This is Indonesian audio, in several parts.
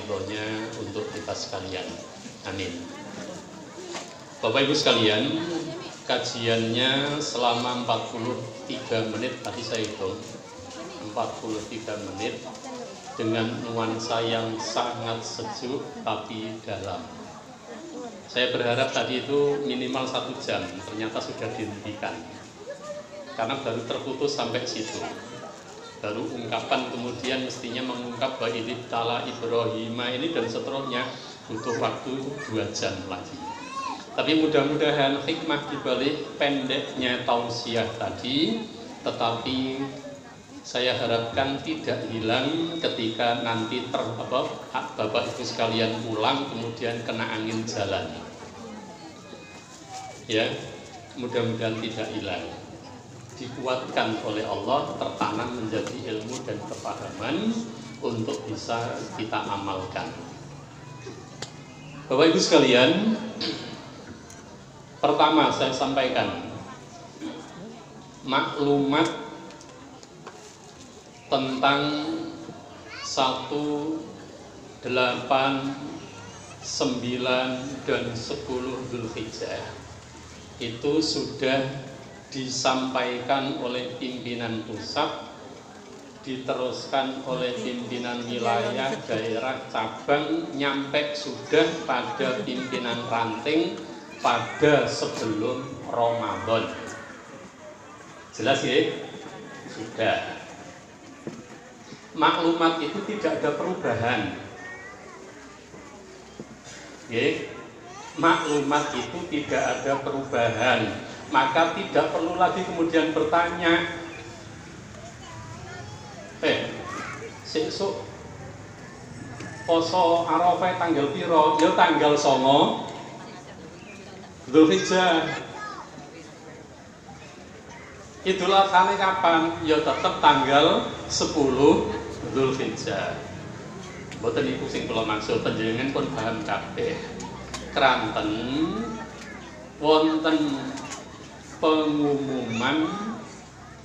ridhonya untuk kita sekalian. Amin. Bapak Ibu sekalian, kajiannya selama 43 menit, tadi saya hitung 43 menit dengan nuansa yang sangat sejuk tapi dalam. Saya berharap tadi itu minimal 1 jam, ternyata sudah dihentikan karena baru terputus sampai situ. Baru ungkapan kemudian mestinya mengungkap bahwa ini tala Ibrahim ini dan seterusnya butuh waktu 2 jam lagi. Tapi mudah-mudahan hikmah dibalik pendeknya tausiah tadi, tetapi saya harapkan tidak hilang ketika nanti Bapak Ibu sekalian pulang kemudian kena angin jalan. Ya, mudah-mudahan tidak hilang. Dikuatkan oleh Allah, tertanam menjadi ilmu dan kepahaman untuk bisa kita amalkan. Bapak Ibu sekalian, pertama saya sampaikan maklumat tentang 1, 8, 9, dan 10 Dzulhijjah itu sudah disampaikan oleh pimpinan pusat, diteruskan oleh pimpinan wilayah, daerah, cabang, nyampe sudah pada pimpinan ranting pada sebelum Ramadan. Jelas ya? Sudah. Maklumat itu tidak ada perubahan. Ya? Maklumat itu tidak ada perubahan. Maka tidak perlu lagi kemudian bertanya, sesuk poso Arafah tanggal piro? Ya tanggal 9 Dzulhijjah. Idul Adha kapan? Ya tetap tanggal 10 Dzulhijjah. Mboten niku sing kula maksud, panjenengan pun paham kabeh. Kranten wonten pengumuman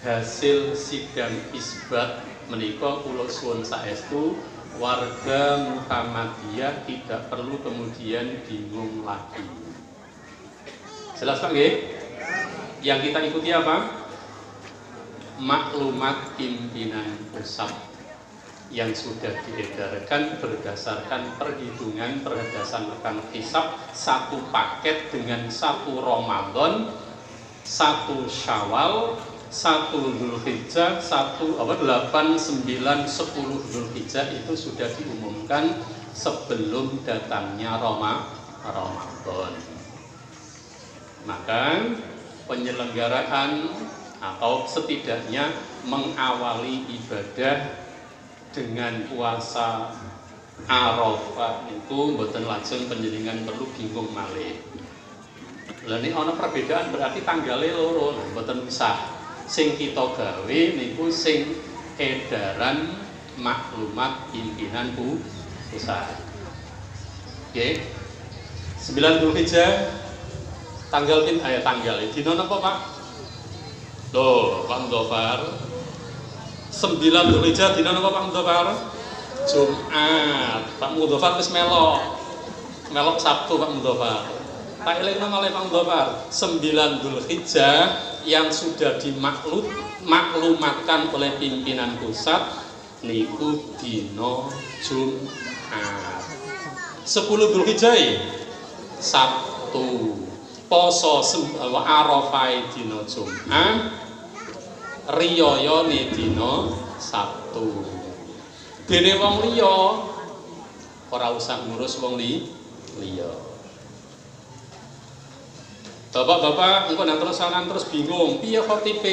hasil sidang isbat menika kula suwun saestu warga Muhammadiyah tidak perlu kemudian bingung lagi. Jelas Pak nggih? Yang kita ikuti apa? Maklumat pimpinan pusat yang sudah diedarkan berdasarkan perhitungan berdasarkan hisab, 1 paket dengan 1 Ramadan, 1 Syawal, 1 Dzulhijjah, 8, 9, 10 Dzulhijjah itu sudah diumumkan sebelum datangnya Ramadan. Maka penyelenggaraan atau setidaknya mengawali ibadah dengan puasa Arafah itu mboten lajeng panjenengan perlu bingung malih. Lah nek ana perbedaan berarti tanggale loro, mboten usah. Sing kita gawe niku sing edaran maklumat pimpinan pusat. Nggih. 9 Dzulhijjah tanggal dina napa Pak? Loh, Pak Mudofar. 9 Dzulhijjah dina napa Pak Mudofar? Jumat. Pak Mudofar wis melok Sabtu Pak Mudofar. Tak elingno malih Pak Mudofar. 9 Dzulhijjah yang sudah dimaklumatkan oleh pimpinan pusat niku dina Jumat. 10 Dzulhijjah Sabtu. Poso Arafah dina Jumat, riyayane dina Sabtu. Dene wong liya ora usah ngurus wong liya. Bapak-bapak engko nang terus bingung, piye khotib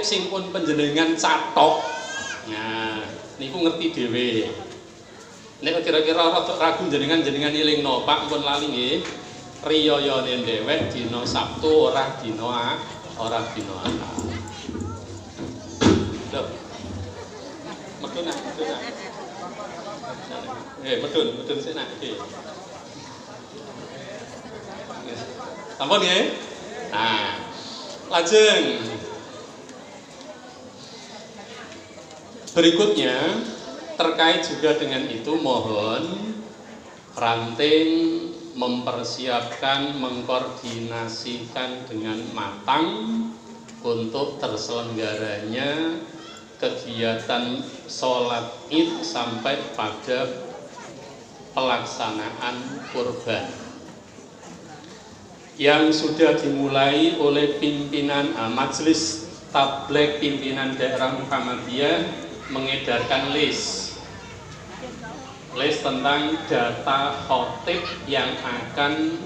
sing pun panjenengan catok. Nah, niku ngerti dhewe. Nek kira-kira ragu jenengan ilingno, Pak pun lali nggih. Riyayane dhewek dina Sabtu ora dina Ahad. Lho. Medun. Medun sik nak iki. Sampun nggih? Nah, lajeng berikutnya terkait juga dengan itu, mohon ranting mempersiapkan, mengkoordinasikan dengan matang untuk terselenggaranya kegiatan sholat Id sampai pada pelaksanaan kurban yang sudah dimulai oleh pimpinan Majelis Tabligh Pimpinan Daerah Muhammadiyah mengedarkan list tentang data khotib yang akan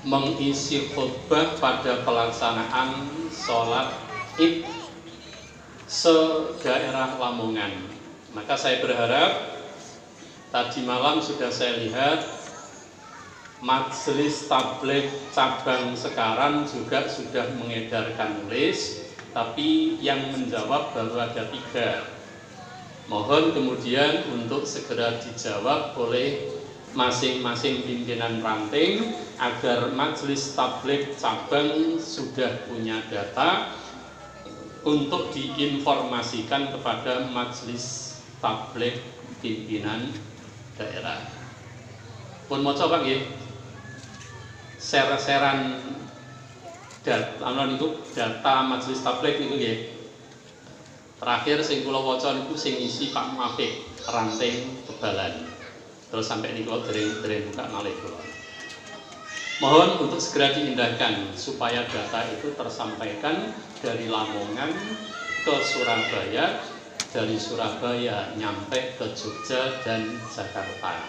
mengisi khutbah pada pelaksanaan sholat Id se-daerah Lamongan. Maka saya berharap, tadi malam sudah saya lihat Majelis Tabligh cabang Sekarang juga sudah mengedarkan list, tapi yang menjawab baru ada 3. Mohon kemudian untuk segera dijawab oleh masing-masing pimpinan ranting agar Majelis Tabligh cabang sudah punya data untuk diinformasikan kepada Majelis Tabligh Pimpinan Daerah. Pun mau coba nggih? Share-sharean data Majelis Tabligh niku nggih. Terakhir sing kula waca niku sing isi Pak Muafik ranting Kebalan. Terus sampai niku dereng buka malih kula. Mohon untuk segera diindahkan supaya data itu tersampaikan dari Lamongan ke Surabaya, dari Surabaya nyampe ke Jogja dan Jakarta,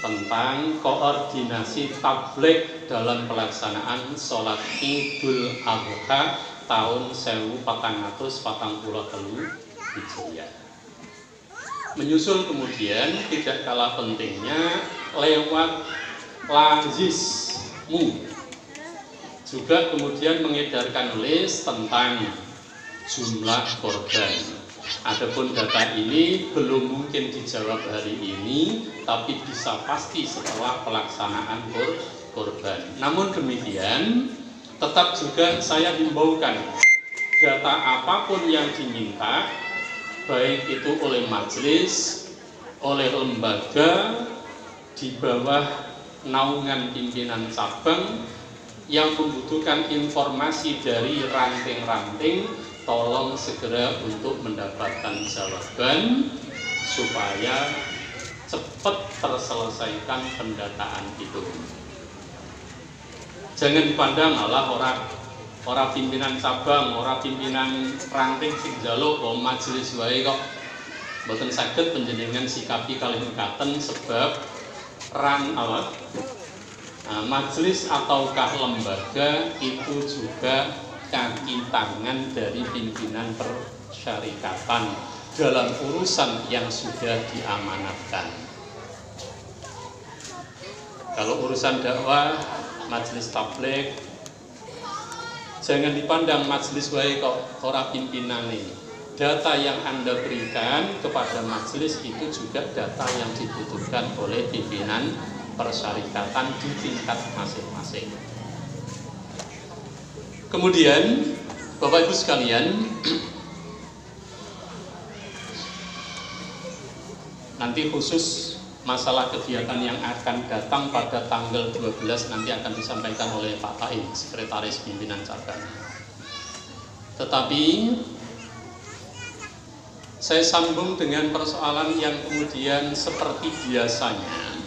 tentang koordinasi tabligh dalam pelaksanaan sholat Idul Adha tahun 1443 Hijriah. Menyusul kemudian tidak kalah pentingnya lewat Lazismu juga kemudian mengedarkan list tentang jumlah korban. Adapun data ini belum mungkin dijawab hari ini, tapi bisa pasti setelah pelaksanaan kurban. Namun demikian, tetap juga saya himbaukan data apapun yang diminta, baik itu oleh majelis, oleh lembaga di bawah naungan pimpinan cabang yang membutuhkan informasi dari ranting-ranting, tolong segera untuk mendapatkan jawaban supaya cepat terselesaikan pendataan itu. Jangan dipandang malah orang pimpinan cabang, orang pimpinan ranting sing njaluk kok majelis wae kok mboten saged panjenengan sikapi kalih mekaten sebab majelis ataukah lembaga itu juga kaki tangan dari pimpinan persyarikatan dalam urusan yang sudah diamanatkan. Kalau urusan dakwah, majelis tabligh, jangan dipandang majelis wae kok ora pimpinane. Data yang Anda berikan kepada majelis itu juga data yang dibutuhkan oleh pimpinan persyarikatan di tingkat masing-masing. Kemudian, Bapak Ibu sekalian, nanti khusus masalah kegiatan yang akan datang pada tanggal 12 nanti akan disampaikan oleh Pak Taim, Sekretaris Pimpinan Cabang. Tetapi saya sambung dengan persoalan yang kemudian seperti biasanya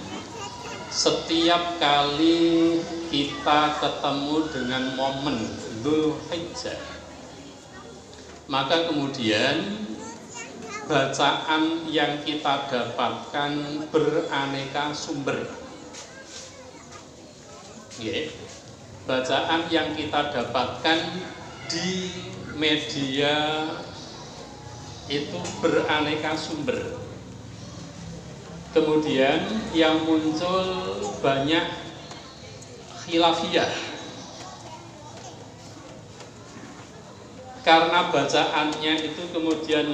setiap kali kita ketemu dengan momen Dzulhijjah, maka kemudian bacaan yang kita dapatkan beraneka sumber. Bacaan yang kita dapatkan di media itu beraneka sumber. Kemudian yang muncul banyak khilafiyah. Karena bacaannya itu kemudian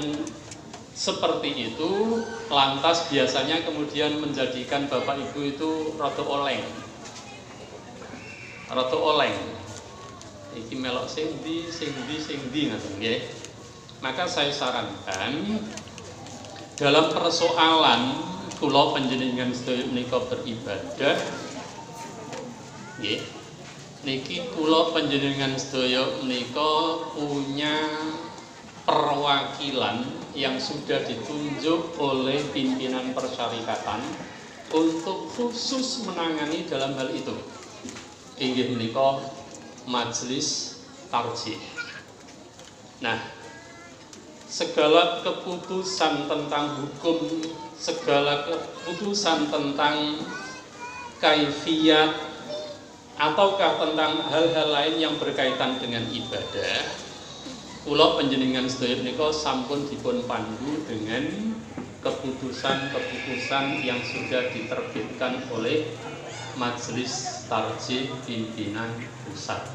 seperti itu, lantas biasanya kemudian menjadikan Bapak Ibu itu rada oleng. Iki melok sing ndi ngoten nggih. Maka saya sarankan dalam persoalan kula panjenengan sedaya menika beribadah nggih niki kula panjenengan sedaya menika punya perwakilan yang sudah ditunjuk oleh pimpinan persyarikatan untuk khusus menangani dalam hal itu. Inggih menika majelis tarjih. Nah, segala keputusan tentang hukum, segala keputusan tentang kaifiyat ataukah tentang hal-hal lain yang berkaitan dengan ibadah, kula panjenengan sedaya menika sampun dipun pandu dengan keputusan-keputusan yang sudah diterbitkan oleh majelis tarjih pimpinan pusat.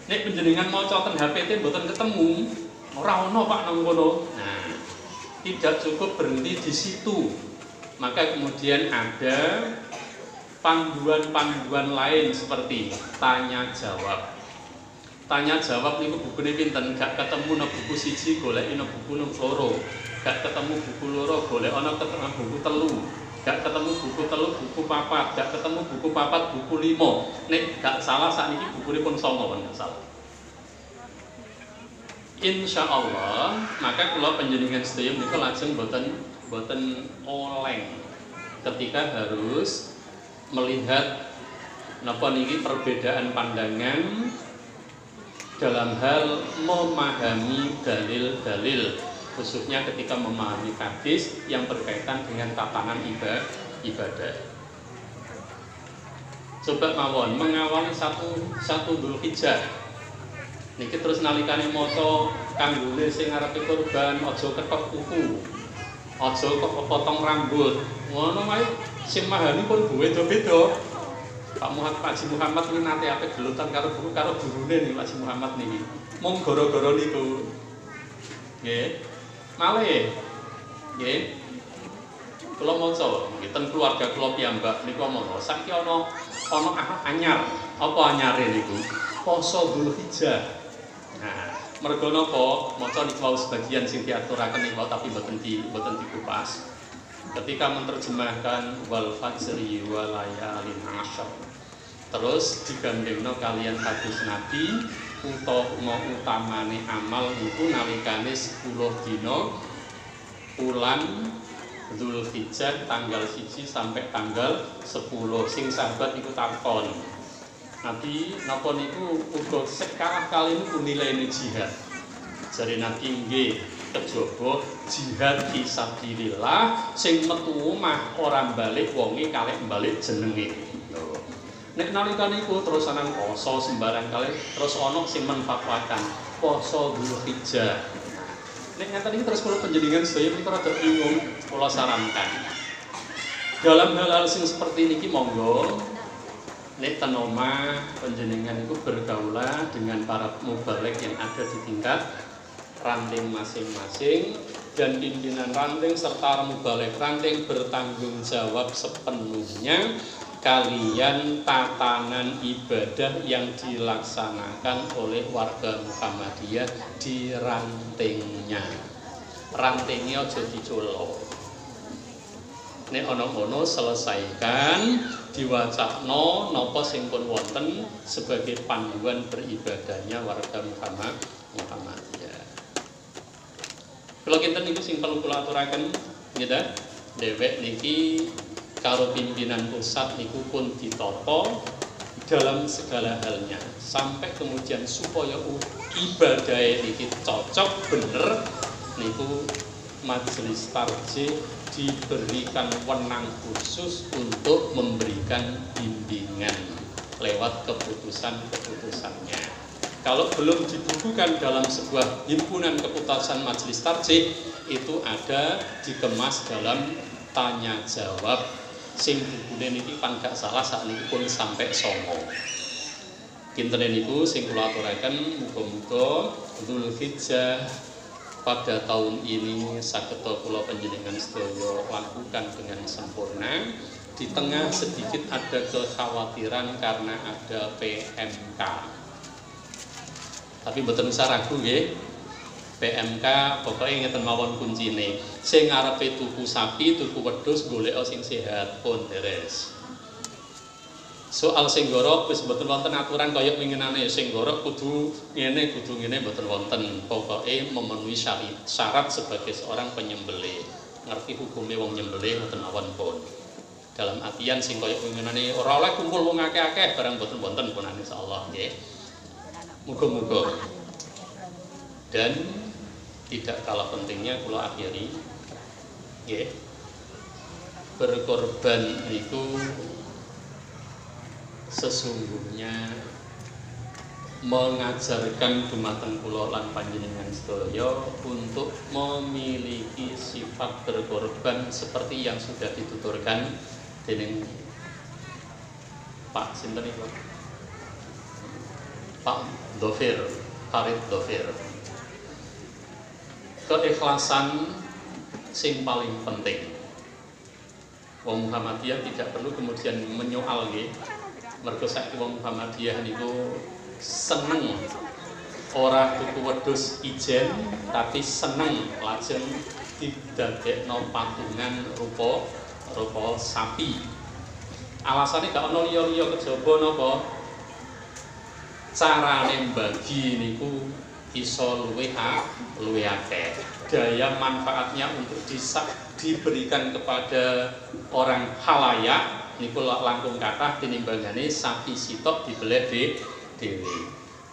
Nek panjenengan maca ten HPT mboten ketemu, ora ono Pak nang kono. Nah, tidak cukup berhenti di situ. Maka kemudian ada panduan-panduan lain seperti tanya jawab. Tanya jawab niku bukune pinten, gak ketemu nang buku siji goleki nang buku nang loro. Gak ketemu buku loro golek ana ketemu buku telu. Gak ketemu buku telu buku papat, gak ketemu buku papat buku 5. Nek gak salah sakniki bukune pun 9 kan gak salah. Insya Allah, maka kula panjenengan sedaya menika lajeng boten oleng ketika harus melihat napa niki perbedaan pandangan dalam hal memahami dalil-dalil, khususnya ketika memahami hadis yang berkaitan dengan tatanan ibadah. Coba mawon mengawali satu Dzulhijjah. Niki terus nalikane maca kanggone sing arepe kurban aja ketok kuku. Aja kok potong rambut. Ngono wae sing mahani pun beda-beda. Pak Haji Muhammad ini nate ape gelutan karo gurune nih Pak Haji Muhammad niki. Mung gara-gara niku. Nggih. Malih. Nggih. Kula maca nggih ten keluarga kula piyambak niku omong saiki ana anyar. Apa anyare niku? Poso Dzulhijjah. Nah, mergo napa maca niku wau sebagian sing diaturaken niku tapi boten dikupas. Ketika menerjemahkan wal fajri wa layalin asyr. Terus digandengno kalian hadis Nabi utawa utamane amal niku nalikane 10 dina bulan Dzulhijjah tanggal 1 sampai tanggal 10. Sing sahabat niku takon. Nabi napa niku uga sekalah kali niku nilaine jihad. Jare Nabi nggih kejaba jihad fisabilillah sing metu omah ora balik wonge kalih balik jenenge. Nek nalika niku terus ana poso sembarang kalih terus ana sing menfatwakan poso Dzulhijjah. Nek ngaten iki terus kula panjenengan sedaya menika rada bingung, kula sarankan. Dalam hal-hal sing seperti niki monggo nek ten omah panjenengan itu bergaulah dengan para mubaligh yang ada di tingkat ranting masing-masing dan pimpinan ranting serta mubaligh ranting bertanggung jawab sepenuhnya kalian tatanan ibadah yang dilaksanakan oleh warga Muhammadiyah di rantingnya. Rantingnya aja dicolok. Nek ono selesaikan diwacakno napa sing pun wonten sebagai panduan beribadahnya warga Muhammadiyah. Kalau kinten niku sing perlu kula aturaken nggih ta, dhewek niki karo pimpinan pusat niku pun ditata dalam segala halnya sampai kemudian supaya ibadah niki cocok bener niku majelis tarjih diberikan wewenang khusus untuk memberikan bimbingan lewat keputusan-keputusannya. Kalau belum dibukukan dalam sebuah himpunan keputusan majelis tarjih, itu ada dikemas dalam tanya jawab sing bukune niki pan gak salah sakniki pun sampai 9. Kinten niku sing kula aturaken muga-muga Dzulhijjah pada tahun ini sageta kula panjenengan sedaya lakukan dengan sempurna. Di tengah sedikit ada kekhawatiran karena ada PMK. Tapi mboten usah ragu nggih. PMK pokoknya ngeten mawon kuncine. Sing ngarepe tuku sapi, tuku wedhus golek sing sehat pun beres. Soal sing gorok wis mboten wonten aturan kaya winginane sing gorok kudu ngene mboten wonten. Pokoke memenuhi syarat sebagai seorang penyembelih. Ngerti hukume wong nyembelih mboten mawon pun. Dalam artian sing kaya winginane ora oleh kumpul wong akeh-akeh barang mboten wonten pun insyaallah nggih. Muga-muga. Dan tidak kalah pentingnya kula akhiri nggih. Berkorban itu sesungguhnya mengajarkan dumateng kula lan panjenengan sedaya untuk memiliki sifat berkorban seperti yang sudah dituturkan dening Pak sinten niku? Pak Dhofir, Farid Dhofir. Keikhlasan sing paling penting. Wong Muhammadiyah tidak perlu kemudian menyoal nggih. Mergo saiki wong Muhammadiyah niku seneng ora tuku wedhus ijen tapi seneng lajeng didadekno patungan rupa sapi. Alasane gak ono liya-liya kejaba napa? Carane mbagi niku iso luwih akeh. Daya manfaatnya untuk diberikan kepada orang halayak niku langkung kathah tinimbangane sapi sitok dibeleh dhewe.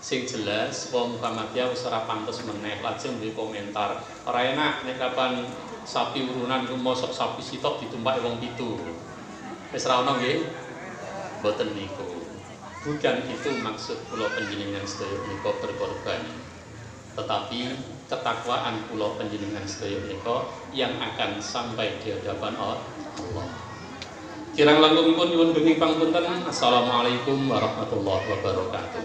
Sing jelas wong Muhammadiyah wis ora pantes meneh lajeng duwe komentar. Ora enak nek kapan sapi urunan iku mosok sapi sitok ditumpaki wong pitu. Wis ora ono nggih? Mboten niku. Bukan itu maksud kula panjenengan sedaya menika berkorban. Tetapi ketakwaan kula panjenengan sedaya menika yang akan sampai di hadapan Allah. Kirang langkungipun nyuwun geni pangunten. Assalamualaikum warahmatullahi wabarakatuh.